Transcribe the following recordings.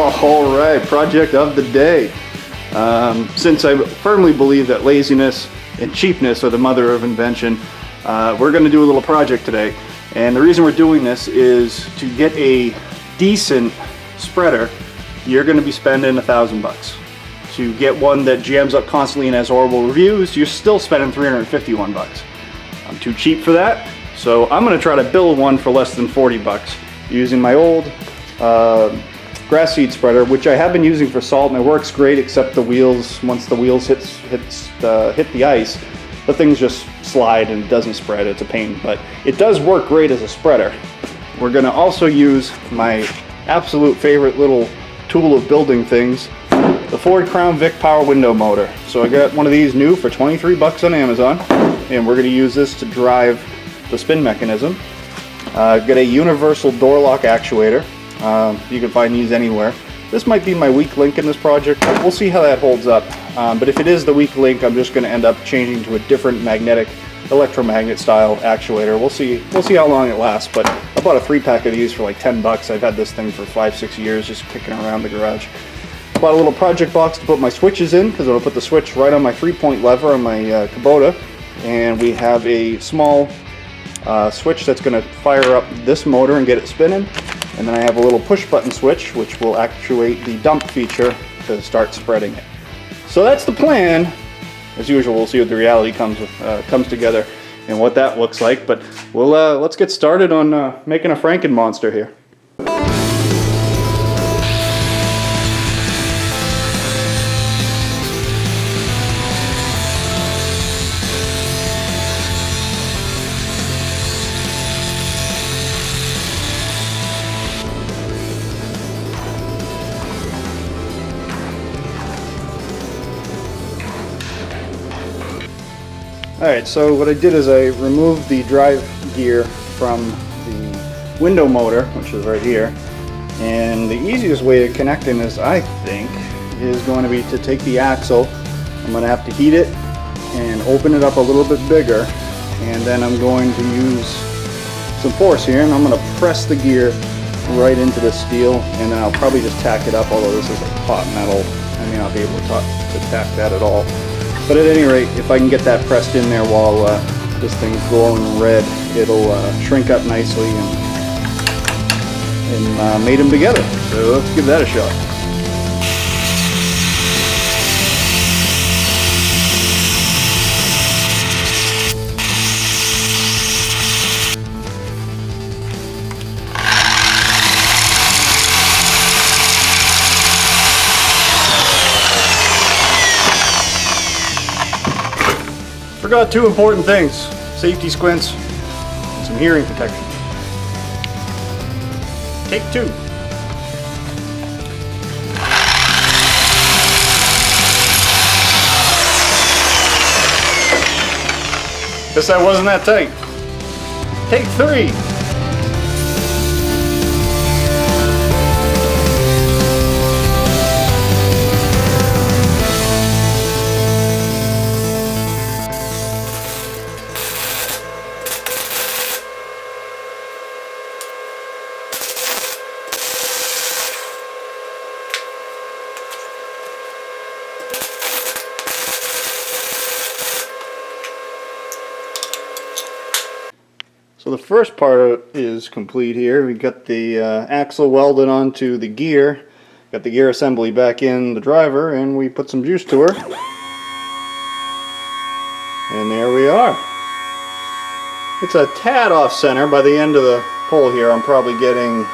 All right, project of the day. Since I firmly believe that laziness and cheapness are the mother of invention, we're going to do a little project today. And the reason we're doing this is to get a decent spreader. You're going to be spending $1,000. To get one that jams up constantly and has horrible reviews, you're still spending $351. I'm too cheap for that, so I'm going to try to build one for less than $40 using my old grass seed spreader, which I have been using for salt, and it works great, except the wheels, once the wheels hit the ice, the things just slide and it doesn't spread. It's a pain, but it does work great as a spreader. We're going to also use my absolute favorite little tool of building things, the Ford Crown Vic power window motor. So I got one of these new for 23 bucks on Amazon, and we're going to use this to drive the spin mechanism. Got a universal door lock actuator. You can find these anywhere. This might be my weak link in this project, but we'll see how that holds up. But if it is the weak link, I'm just going to end up changing to a different magnetic electromagnet style actuator. We'll see how long it lasts, but I bought a 3-pack of these for like 10 bucks. I've had this thing for 5-6 years just kicking around the garage. Bought a little project box to put my switches in, because it'll put the switch right on my 3-point lever on my Kubota. And we have a small switch that's going to fire up this motor and get it spinning. And then I have a little push button switch which will actuate the dump feature to start spreading it. So that's the plan. As usual, we'll see what the reality comes together and what that looks like. But let's get started on making a Franken monster here. Alright, so what I did is I removed the drive gear from the window motor, which is right here, and the easiest way of connecting this, I think, is going to be to take the axle. I'm going to have to heat it and open it up a little bit bigger, and then I'm going to use some force here, and I'm going to press the gear right into the steel, and then I'll probably just tack it up, although this is like hot metal. I may not be able to tack that at all. But at any rate, if I can get that pressed in there while this thing's glowing red, it'll shrink up nicely and mate them together. So let's give that a shot. Forgot 2 important things: safety squints and some hearing protection. Take 2. Guess that wasn't that tight. Take 3. So the first part is complete here. We got the axle welded onto the gear, got the gear assembly back in the driver, and we put some juice to her. And there we are. It's a tad off center. By the end of the pull here, I'm probably getting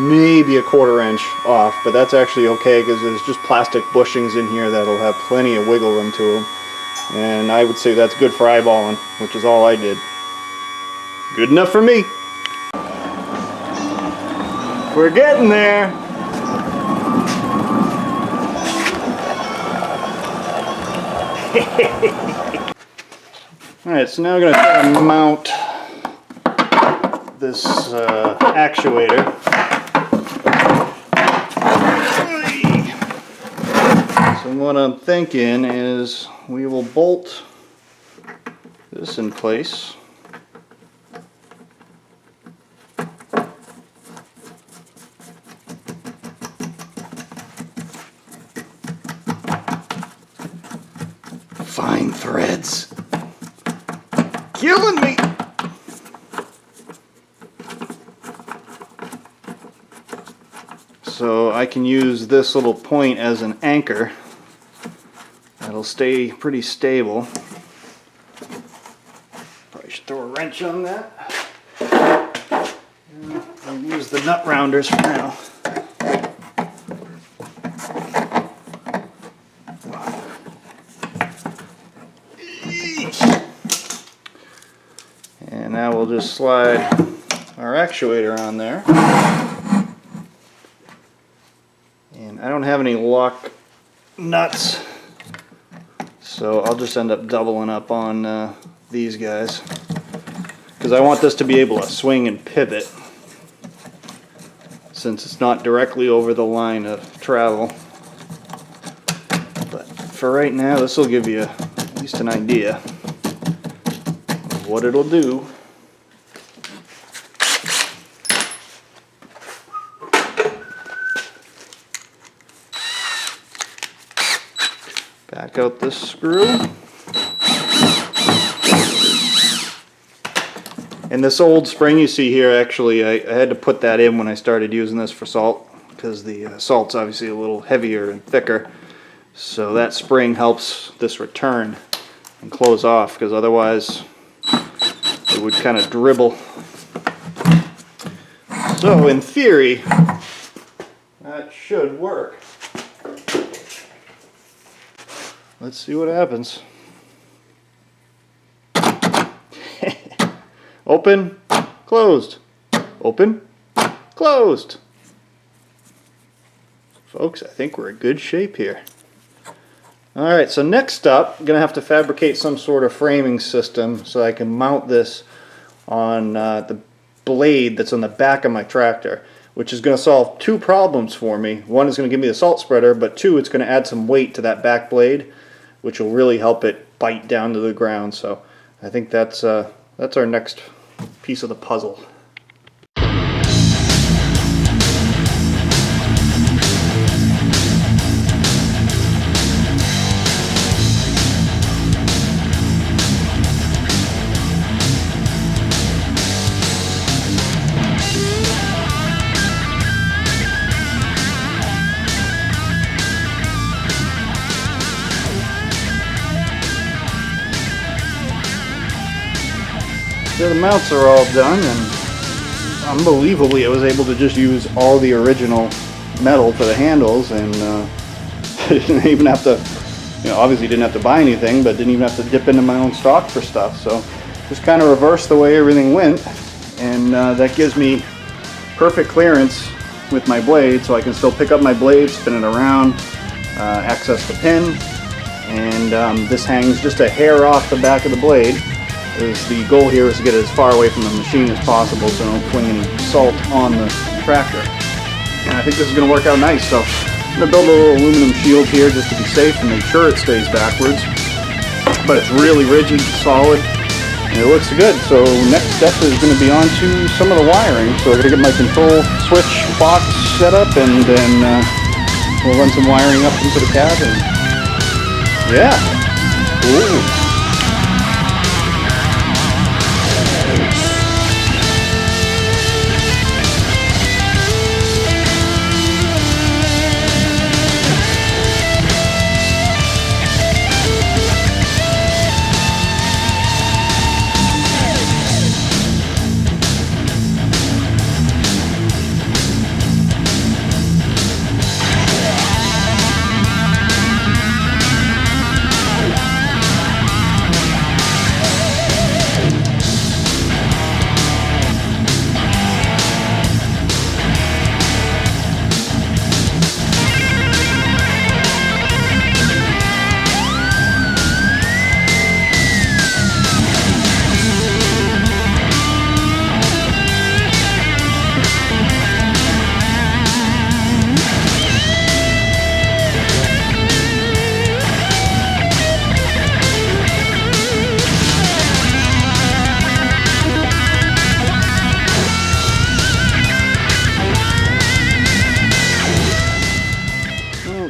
maybe a 1/4 inch off, but that's actually okay because there's just plastic bushings in here that'll have plenty of wiggle room to them. And I would say that's good for eyeballing, which is all I did. Good enough for me. We're getting there. Alright, so now I'm going to try to mount this actuator. So what I'm thinking is we will bolt this in place. fine threads. Killing me. So I can use this little point as an anchor. That'll stay pretty stable. Probably should throw a wrench on that. I'll use the nut rounders for now. And now we'll just slide our actuator on there. And I don't have any lock nuts, so I'll just end up doubling up on these guys, because I want this to be able to swing and pivot since it's not directly over the line of travel. But for right now, this will give you at least an idea of what it'll do. Back out this screw. And this old spring you see here, actually, I had to put that in when I started using this for salt, because the salt's obviously a little heavier and thicker. So that spring helps this return and close off, because otherwise it would kind of dribble. So in theory, that should work. Let's see what happens. Open, closed, open, closed. Folks, I think we're in good shape here. Alright, so next up, I'm going to have to fabricate some sort of framing system so I can mount this on the blade that's on the back of my tractor, which is going to solve two problems for me. One is going to give me the salt spreader, but two, it's going to add some weight to that back blade, which will really help it bite down to the ground. So I think that's our next piece of the puzzle. So the mounts are all done, and unbelievably I was able to just use all the original metal for the handles, and I didn't even have to, obviously didn't have to buy anything, but didn't even have to dip into my own stock for stuff. So just kind of reversed the way everything went, and that gives me perfect clearance with my blade, so I can still pick up my blade, spin it around, access the pin, and this hangs just a hair off the back of the blade. The goal here is to get it as far away from the machine as possible so I don't fling any salt on the tractor. And I think this is going to work out nice. So I'm going to build a little aluminum shield here just to be safe and make sure it stays backwards. But it's really rigid, solid, and it looks good. So next step is going to be on to some of the wiring. So I'm going to get my control switch box set up, and then we'll run some wiring up into the cab. And yeah. Ooh.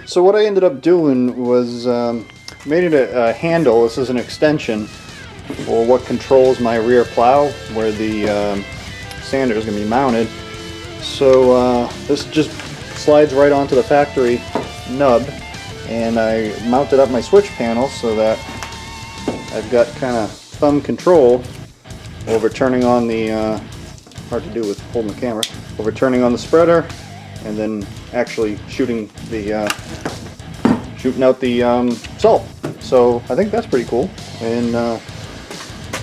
So what I ended up doing was made it a handle. This is an extension for what controls my rear plow, where the sander is going to be mounted. So this just slides right onto the factory nub, and I mounted up my switch panel so that I've got kind of thumb control over turning on the, hard to do with holding the camera, over turning on the spreader and then actually shooting out the salt. So I think that's pretty cool. And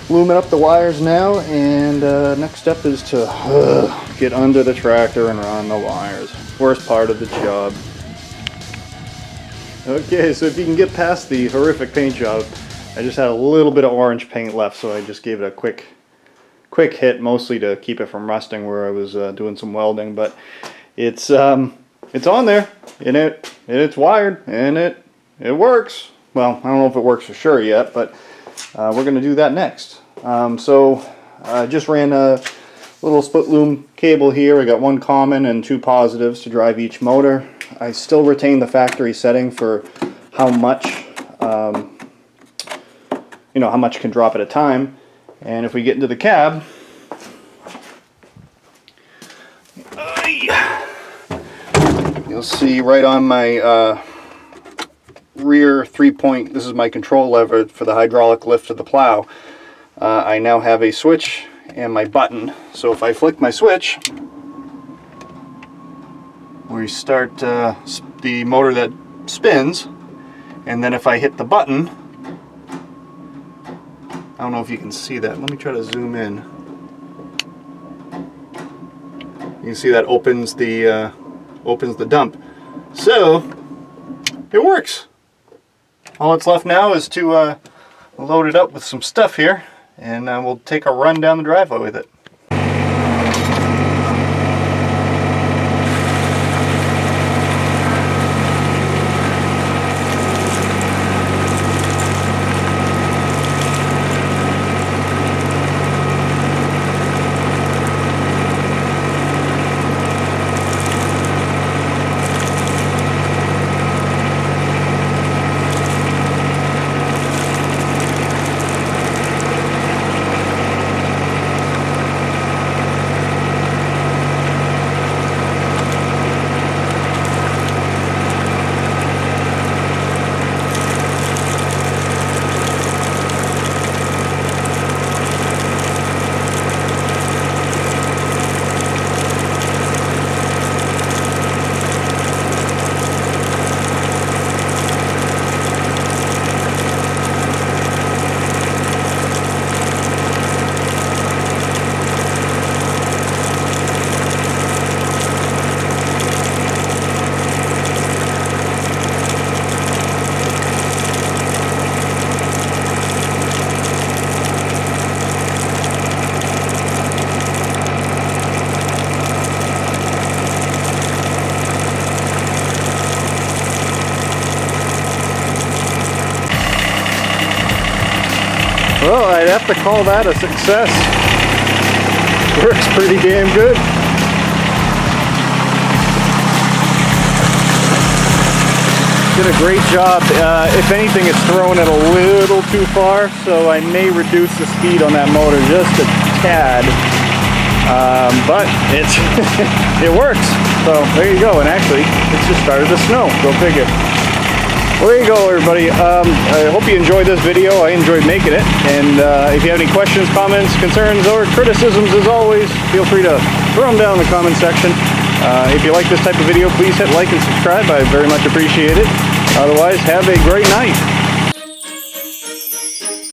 lumen up the wires now, and next step is to get under the tractor and run the wires. Worst part of the job. Okay, so if you can get past the horrific paint job, I just had a little bit of orange paint left, so I just gave it a quick hit, mostly to keep it from rusting where I was doing some welding. But it's on there, and it's wired, and it works. Well, I don't know if it works for sure yet, but we're going to do that next. So I just ran a little split loom cable here. I got one common and two positives to drive each motor. I still retain the factory setting for how much, how much can drop at a time. And if we get into the cab, you'll see right on my rear 3-point, this is my control lever for the hydraulic lift of the plow. I now have a switch and my button. So if I flick my switch, we start the motor that spins, and then if I hit the button, I don't know if you can see that. Let me try to zoom in. You can see that opens the dump. So it works. All that's left now is to load it up with some stuff here, and we'll take a run down the driveway with it. Well, I'd have to call that a success. Works pretty damn good. Did a great job. If anything, it's throwing it a little too far, so I may reduce the speed on that motor just a tad. But it works. So there you go. And actually, it's just started to snow. Go figure. Well, there you go, everybody. I hope you enjoyed this video. I enjoyed making it. And if you have any questions, comments, concerns, or criticisms, as always, feel free to throw them down in the comment section. If you like this type of video, please hit like and subscribe. I very much appreciate it. Otherwise, have a great night.